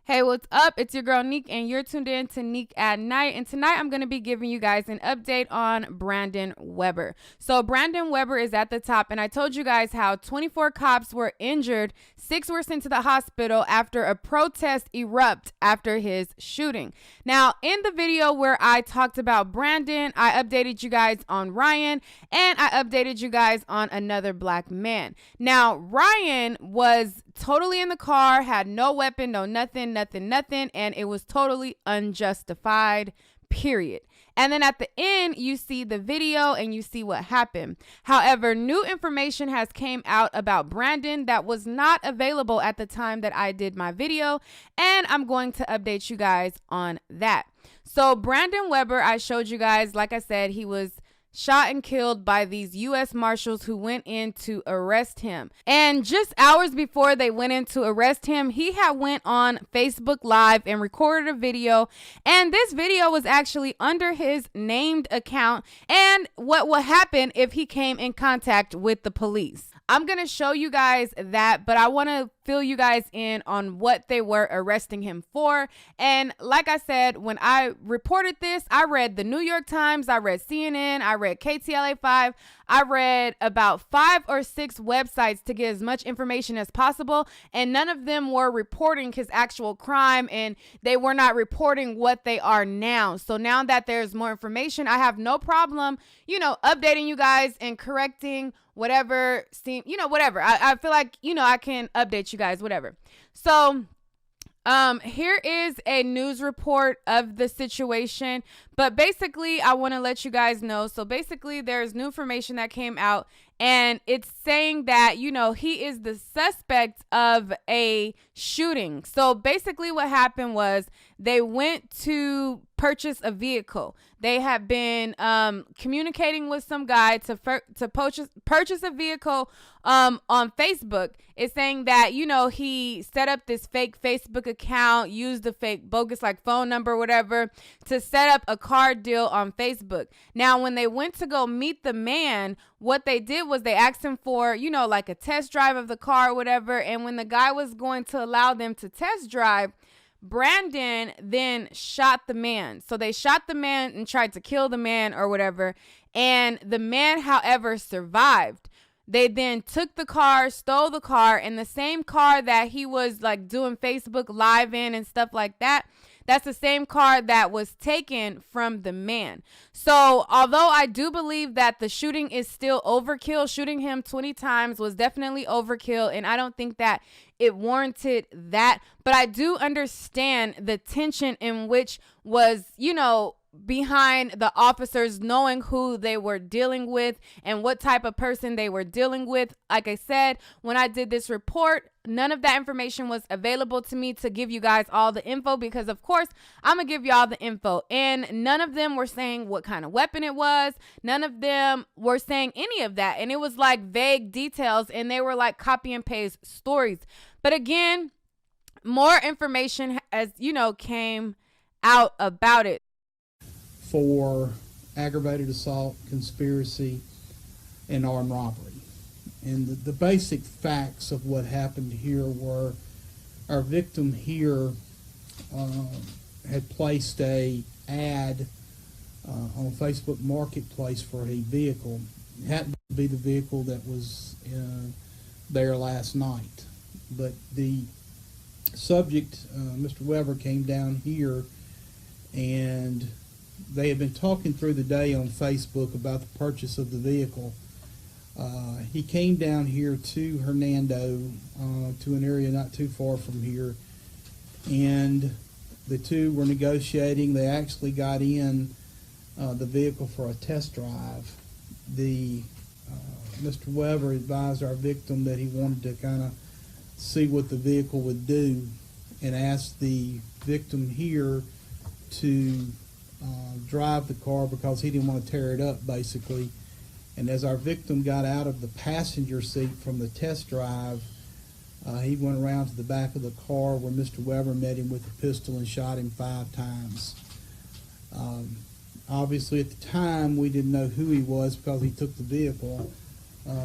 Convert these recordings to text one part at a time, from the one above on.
Hey, what's up? It's your girl Neek, and you're tuned in to Neek at Night. And tonight I'm going to be giving you guys an update on Brandon Weber. So, Brandon Weber is at the top, and I told you guys how 24 cops were injured, 6 were sent to the hospital after a protest erupted after his shooting. Now, in the video where I talked about Brandon, I updated you guys on Ryan, and I updated you guys on another black man. Now, Ryan was totally in the car, had no weapon, no nothing, and it was totally unjustified, period. And then at the end, you see the video and you see what happened. However, new information has came out about Brandon that was not available at the time that I did my video, and I'm going to update you guys on that. So Brandon Weber, I showed you guys, like I said, he was shot and killed by these U.S. Marshals who went in to arrest him. And just hours before they went in to arrest him, he had went on Facebook Live and recorded a video. And this video was actually under his named account and what would happen if he came in contact with the police. I'm going to show you guys that, but I want to fill you guys in on what they were arresting him for. And like I said, when I reported this, I read the New York Times, I read CNN, I read KTLA5, I read about 5 or 6 websites to get as much information as possible, and none of them were reporting his actual crime, and they were not reporting what they are now. So now that there's more information, I have no problem, updating you guys and correcting whatever whatever. I feel like, I can update you guys, whatever. So here is a news report of the situation, but basically I want to let you guys know. So basically there's new information that came out, and it's saying that, he is the suspect of a shooting. So basically what happened was they went to purchase a vehicle. They have been communicating with some guy to purchase a vehicle on Facebook. It's saying that, he set up this fake Facebook account, used a fake bogus phone number, whatever, to set up a car deal on Facebook. Now, when they went to go meet the man, what they did was they asked him for, a test drive of the car or whatever. And when the guy was going to allow them to test drive, Brandon then shot the man. So they shot the man and tried to kill the man or whatever. And the man, however, survived. They then took the car, stole the car, and the same car that he was doing Facebook Live in and stuff like that, that's the same car that was taken from the man. So although I do believe that the shooting is still overkill, shooting him 20 times was definitely overkill, and I don't think that it warranted that. But I do understand the tension in which was, behind the officers knowing who they were dealing with and what type of person they were dealing with. Like I said, when I did this report, none of that information was available to me to give you guys all the info, because of course I'm gonna give you all the info, and none of them were saying what kind of weapon it was. None of them were saying any of that, and it was vague details, and they were copy and paste stories. But again, more information as came out about it. For aggravated assault, conspiracy, and armed robbery. And the basic facts of what happened here were our victim here had placed a ad on Facebook Marketplace for a vehicle. It happened to be the vehicle that was there last night. But the subject, Mr. Weber, came down here, and they had been talking through the day on Facebook about the purchase of the vehicle. He came down here to Hernando, to an area not too far from here, and the two were negotiating. They actually got in the vehicle for a test drive. Mr. Weber advised our victim that he wanted to kind of see what the vehicle would do, and asked the victim here to drive the car because he didn't want to tear it up, basically. And as our victim got out of the passenger seat from the test drive, he went around to the back of the car where Mr. Weber met him with a pistol and shot him 5 times. Obviously, at the time, we didn't know who he was because he took the vehicle.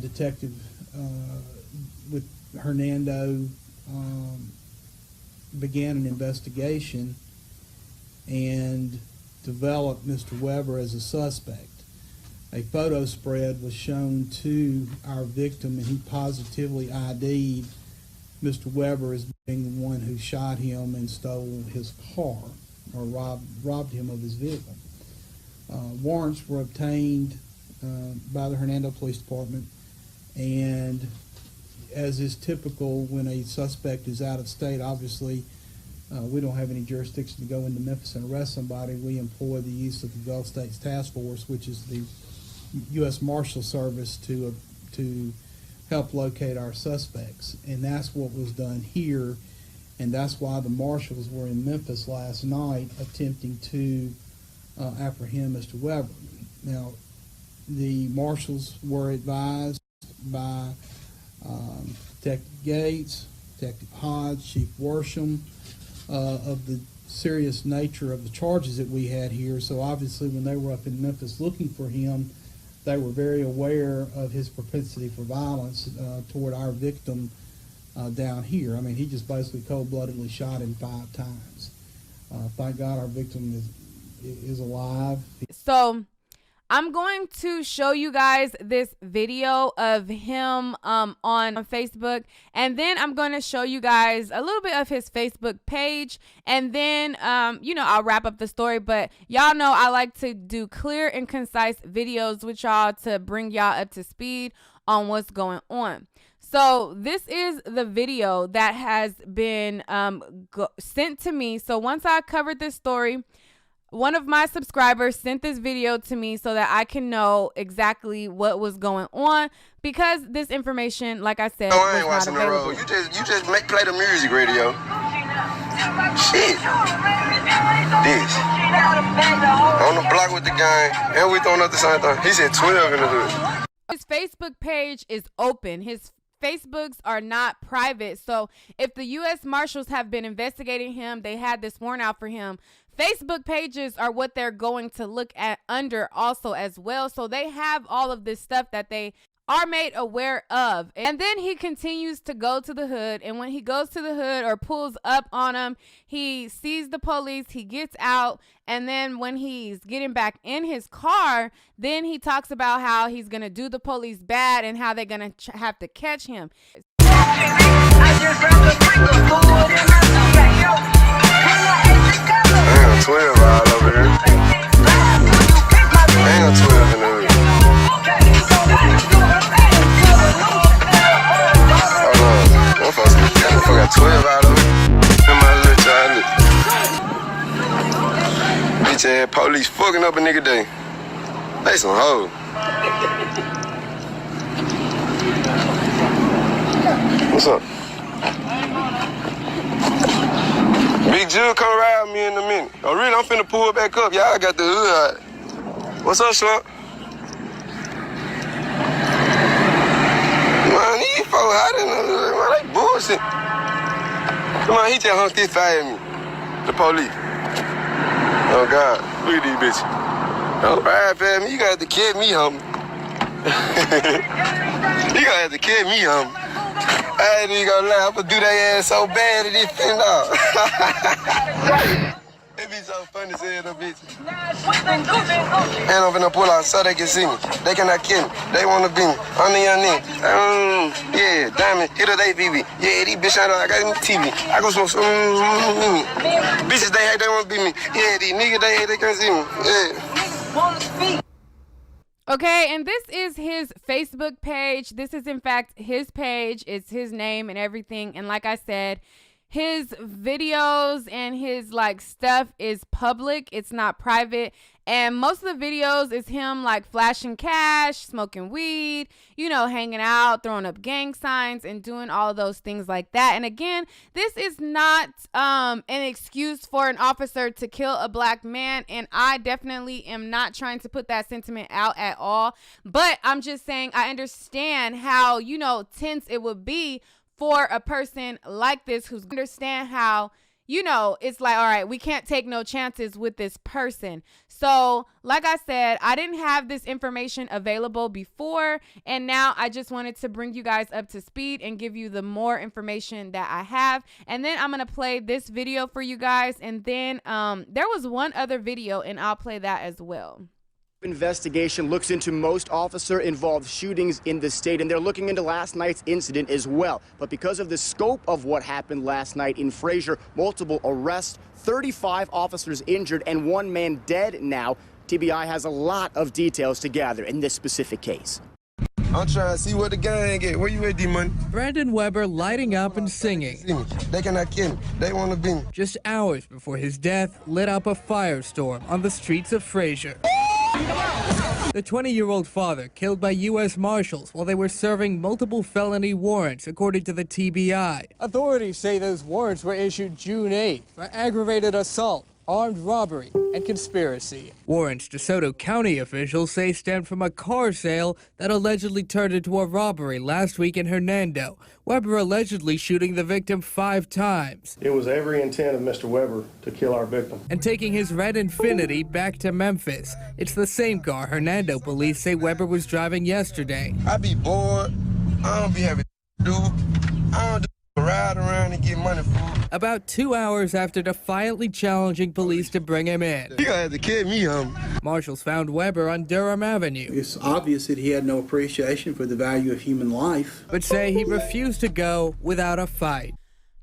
Detective with Hernando began an investigation and developed Mr. Weber as a suspect. A photo spread was shown to our victim, and he positively ID'd Mr. Weber as being the one who shot him and stole his car, or robbed him of his vehicle. Warrants were obtained by the Hernando Police Department, and as is typical when a suspect is out of state, obviously we don't have any jurisdiction to go into Memphis and arrest somebody. We employ the use of the Gulf States Task Force, which is the U.S. Marshal Service, to help locate our suspects, and that's what was done here, and that's why the marshals were in Memphis last night attempting to apprehend Mr. Weber. Now, the marshals were advised by Detective Gates, Detective Hodge, Chief Worsham of the serious nature of the charges that we had here. So obviously when they were up in Memphis looking for him, they were very aware of his propensity for violence toward our victim down here. I mean, he just basically cold-bloodedly shot him 5 times. Thank God our victim is alive. So I'm going to show you guys this video of him on Facebook, and then I'm going to show you guys a little bit of his Facebook page, and then I'll wrap up the story. But y'all know I like to do clear and concise videos with y'all to bring y'all up to speed on what's going on. So this is the video that has been sent to me. So once I covered this story, one of my subscribers sent this video to me so that I can know exactly what was going on, because this information, like I said, I ain't was watching not the available. road. You just play the music radio. Shit. This. On the block with the gang, and we throwing up the same thing. He said 12 in the hood. His Facebook page is open. His Facebooks are not private. So if the U.S. Marshals have been investigating him, they had this warrant out for him, Facebook pages are what they're going to look at under also as well. So they have all of this stuff that they are made aware of. And then he continues to go to the hood. And when he goes to the hood or pulls up on them, he sees the police, he gets out. And then when he's getting back in his car, then he talks about how he's going to do the police bad and how they're going to have to catch him. Ain't 12 all over here. Ain't 12 in the hood. Hold on. That motherfucker got 12 all over here. In my little child. Bitch ass police fucking up a nigga day. They some hoes. What's up? Big Jill come ride with me in a minute. Oh, really? I'm finna pull back up. Y'all got the hood out. What's up, Slump? Man, these folks hot in the hood. Man, they bullshit. Come on, he just hung this fire at me. The police. Oh, God. Look at these bitches. Don't ride past me. You got to kill me, homie. You gonna have to kill me, homie. I ain't even gonna lie, I'm gonna do that ass so bad that it fin off. It be so funny seeing them bitches. And I'm finna pull out so they can see me. They cannot kill me. They wanna be me. I'm the young nigga. Yeah, diamond, hit a day, BB. Yeah, these bitches out there, I got them TV. I go smoke some. Bitches, they hate, they wanna be me. Yeah, these niggas, they hate, they can't see me. Yeah. Okay, and this is his Facebook page. This is, in fact, his page. It's his name and everything. And like I said, his videos and his stuff is public. It's not private. And most of the videos is him flashing cash, smoking weed, hanging out, throwing up gang signs and doing all of those things like that. And again, this is not an excuse for an officer to kill a black man. And I definitely am not trying to put that sentiment out at all. But I'm just saying I understand how, tense it would be for a person like this who's understand how you know, it's like, all right, we can't take no chances with this person. So like I said, I didn't have this information available before, and now I just wanted to bring you guys up to speed and give you the more information that I have. And then I'm going to play this video for you guys. And then there was one other video, and I'll play that as well. Investigation looks into most officer-involved shootings in the state, and they're looking into last night's incident as well. But because of the scope of what happened last night in Fraser, multiple arrests, 35 officers injured, and 1 man dead now, TBI has a lot of details to gather in this specific case. I'm trying to see what the gang get. Where you at, D-Money? Brandon Weber lighting up and singing. They cannot kill me. They want to be me. Just hours before his death lit up a firestorm on the streets of Fraser. The 20-year-old father killed by U.S. Marshals while they were serving multiple felony warrants, according to the TBI. Authorities say those warrants were issued June 8th for aggravated assault, armed robbery, and conspiracy. Warrants DeSoto County officials say stemmed from a car sale that allegedly turned into a robbery last week in Hernando. Weber allegedly shooting the victim 5 times. It was every intent of Mr. Weber to kill our victim. And taking his red Infiniti back to Memphis. It's the same car Hernando police say Weber was driving yesterday. I be bored. I don't be having to do. I don't do ride around and get money for. About 2 hours after defiantly challenging police to bring him in. You gonna have to kill me, Marshals found Weber on Durham Avenue. It's obvious that he had no appreciation for the value of human life. But say he refused to go without a fight.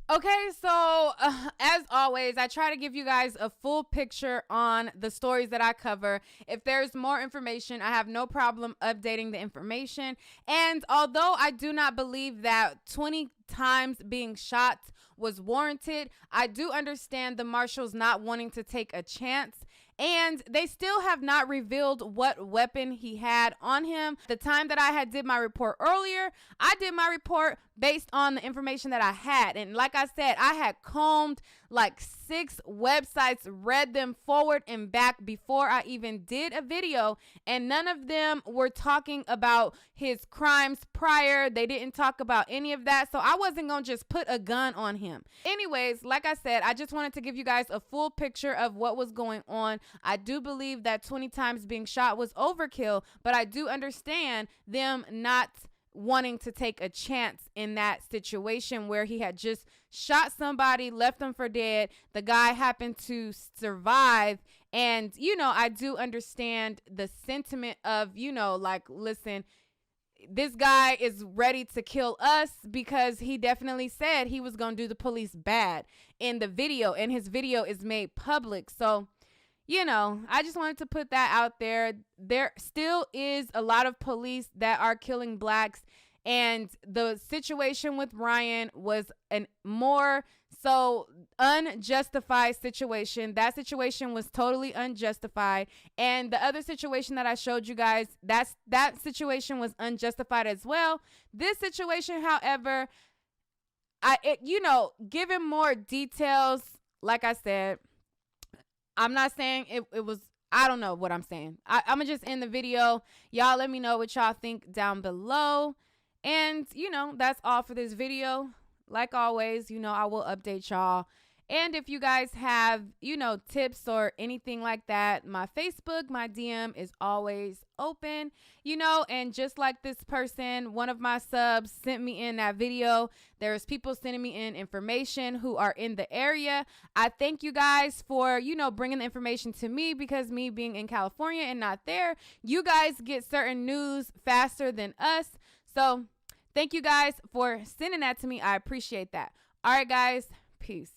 Okay, so as always, I try to give you guys a full picture on the stories that I cover. If there's more information, I have no problem updating the information. And although I do not believe that 20 times being shot was warranted, I do understand the marshals not wanting to take a chance. And they still have not revealed what weapon he had on him. The time that I did my report earlier, I did my report based on the information that I had. And like I said, I had combed like 6 websites, read them forward and back before I even did a video. And none of them were talking about his crimes prior. They didn't talk about any of that. So I wasn't going to just put a gun on him. Anyways, like I said, I just wanted to give you guys a full picture of what was going on. I do believe that 20 times being shot was overkill, but I do understand them not wanting to take a chance in that situation where he had just shot somebody, left them for dead. The guy happened to survive. And, you know, I do understand the sentiment of, you know, like, listen, this guy is ready to kill us because he definitely said he was going to do the police bad in the video, and his video is made public. So, you know, I just wanted to put that out there. There still is a lot of police that are killing blacks, and the situation with Ryan was an more so unjustified situation. That situation was totally unjustified. And the other situation that I showed you guys, that situation was unjustified as well. This situation, however, given more details, like I said, I'm not saying it was, I don't know what I'm saying. I'm going to just end the video. Y'all let me know what y'all think down below. And, you know, that's all for this video. Like always, you know, I will update y'all. And if you guys have, you know, tips or anything like that, my Facebook, my DM is always open, you know. And just like this person, one of my subs sent me in that video. There's people sending me in information who are in the area. I thank you guys for, you know, bringing the information to me, because me being in California and not there, you guys get certain news faster than us. So thank you guys for sending that to me. I appreciate that. All right, guys. Peace.